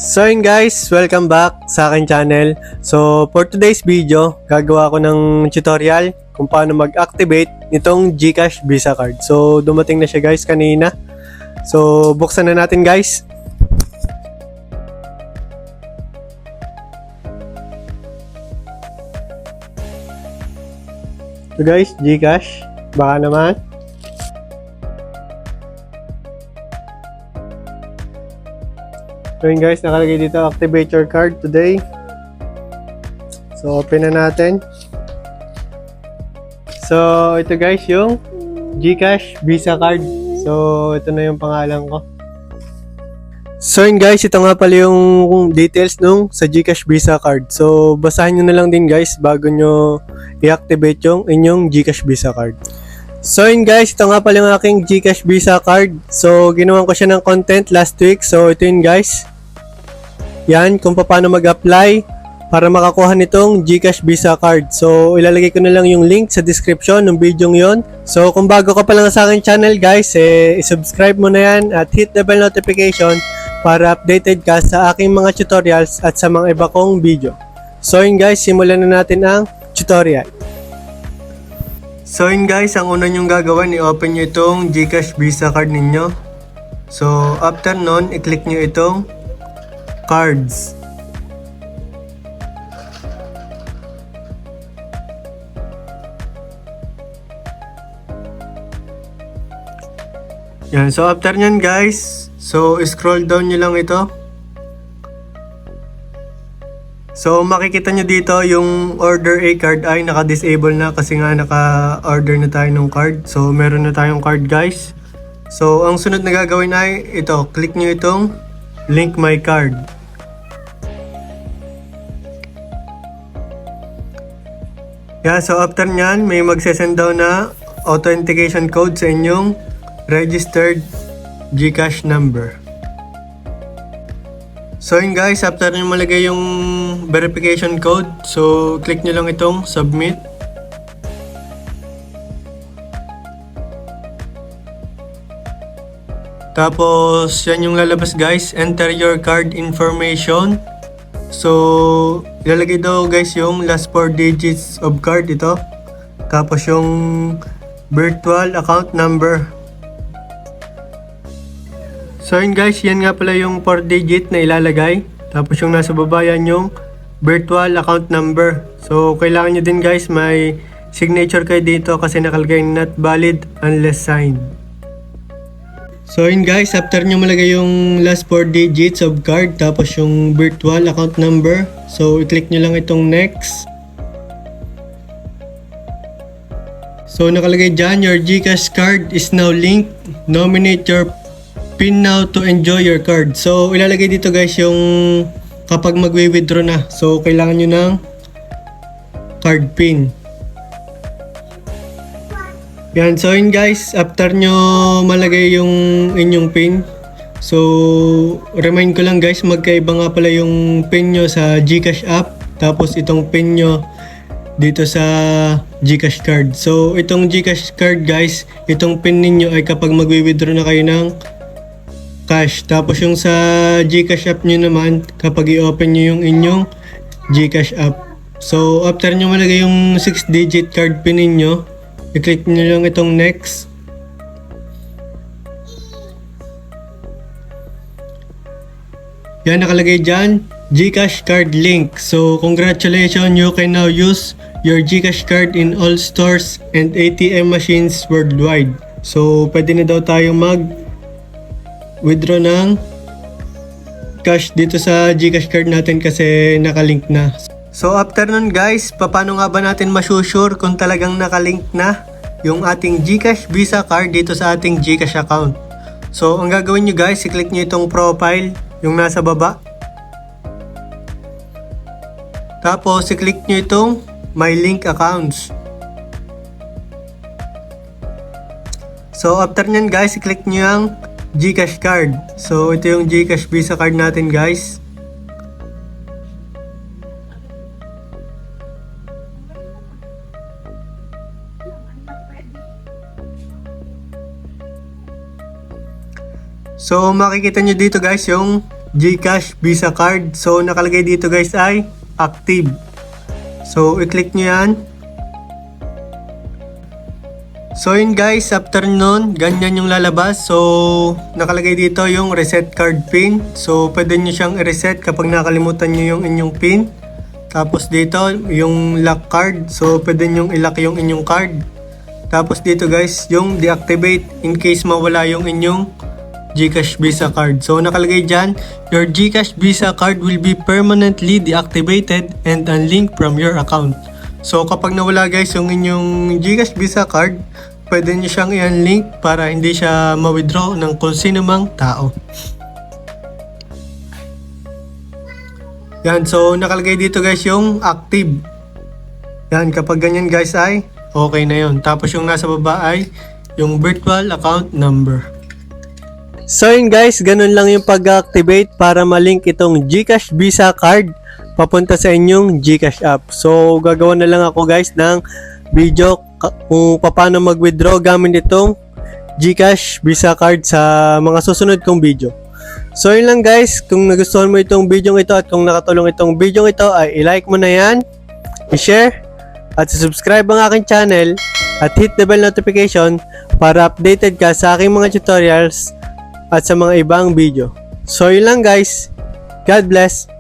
So yun guys, welcome back sa aking channel. So for today's video, gagawa ko ng tutorial kung paano mag-activate nitong GCash Visa Card. So dumating na siya guys kanina. So buksan na natin guys. So guys, GCash, baka naman. So yun guys, nakalagay dito, activate your card today. So open na natin. So ito guys yung GCash Visa Card. So ito na yung pangalan ko. So yun guys, ito nga pala yung details nung sa GCash Visa Card. So basahin nyo na lang din guys bago nyo i-activate yung inyong GCash Visa Card. So yun guys, ito nga pala yung aking GCash Visa Card. So ginawan ko siya ng content last week. So ito yun guys. Yan, kung paano mag-apply para makakuha nitong GCash Visa Card. So ilalagay ko na lang yung link sa description ng video yon. So kung bago ka pa lang sa aking channel guys, i-subscribe mo na yan at hit the bell notification para updated ka sa aking mga tutorials at sa mga iba kong video. So yun guys, simulan na natin ang tutorial. So yun guys, ang una nyong gagawin, i-open nyo itong GCash Visa Card ninyo. So after nun, i-click nyo itong cards. Yan, so after nyan guys, so scroll down nyo lang ito. So makikita nyo dito yung order a card ay naka-disable na kasi nga naka-order na tayo ng card. So meron na tayong card guys. So ang sunod na gagawin ay ito, click nyo itong link my card. Yeah, so after nyan, may magsesend daw na authentication code sa inyong registered GCash number. So yun guys, after nyo malagay yung verification code, so click nyo lang itong submit. Tapos yan yung lalabas guys, enter your card information. So ilalagay daw guys yung last 4 digits of card ito. Tapos yung virtual account number. So yun guys, yan nga pala yung 4 digit na ilalagay. Tapos yung nasa baba yan yung virtual account number. So kailangan nyo din guys may signature kayo dito kasi nakalagay not valid unless signed. So yun guys, after nyo malagay yung last 4 digits of card tapos yung virtual account number, so i-click nyo lang itong next. So nakalagay dyan, your GCash card is now linked. Nominate your PIN now to enjoy your card. So ilalagay dito guys yung kapag magwi-withdraw na. So kailangan nyo ng card PIN. Yan, so yun guys, after nyo malagay yung inyong PIN, so remind ko lang guys, magkaiba nga pala yung PIN nyo sa GCash app, tapos itong PIN nyo dito sa GCash card. So itong GCash card guys, itong PIN ninyo ay kapag magwi-withdraw na kayo ng cash. Tapos yung sa GCash app nyo naman, kapag i-open nyo yung inyong GCash app. So after nyo malagay yung 6-digit card PIN ninyo, i-click nyo lang itong next. Yan, nakalagay dyan, GCash card link. So congratulations, you can now use your GCash card in all stores and ATM machines worldwide. So pwede na daw tayo mag-withdraw ng cash dito sa GCash card natin kasi nakalink na. So after nun guys, paano nga ba natin masusure kung talagang nakalink na yung ating GCash Visa Card dito sa ating GCash account? So ang gagawin nyo guys, i-click nyo itong profile, yung nasa baba. Tapos i-click nyo itong my link accounts. So after nyan guys, i-click nyo yung GCash card. So ito yung GCash Visa Card natin guys. So makikita nyo dito guys yung GCash Visa Card. So, nakalagay dito guys ay active. So, i-click nyo yan. So, yun guys, after nun, ganyan yung lalabas. So, nakalagay dito yung reset card pin. So, pwede nyo siyang i-reset kapag nakalimutan nyo yung inyong pin. Tapos dito, yung lock card. So, pwede nyo i-lock yung inyong card. Tapos dito guys, yung deactivate in case mawala yung inyong GCash Visa Card. So, nakalagay dyan, your GCash Visa Card will be permanently deactivated and unlinked from your account. So, kapag nawala guys yung inyong GCash Visa Card, pwede nyo siyang i-unlink para hindi siya ma-withdraw ng kung sino mang tao. Yan, so nakalagay dito guys yung active. Yan, kapag ganyan guys ay okay na yun. Tapos yung nasa baba ay yung virtual account number. So yun guys, ganun lang yung pag-activate para malink itong GCash Visa Card papunta sa inyong GCash app. So gagawa na lang ako guys ng video kung paano mag-withdraw gamit itong GCash Visa Card sa mga susunod kong video. So yun lang guys, kung nagustuhan mo itong video ito at kung nakatulong itong video ito ay i-like mo na yan, i-share at subscribe ang aking channel at hit the bell notification para updated ka sa aking mga tutorials at sa mga ibang video. So yun lang guys, God bless!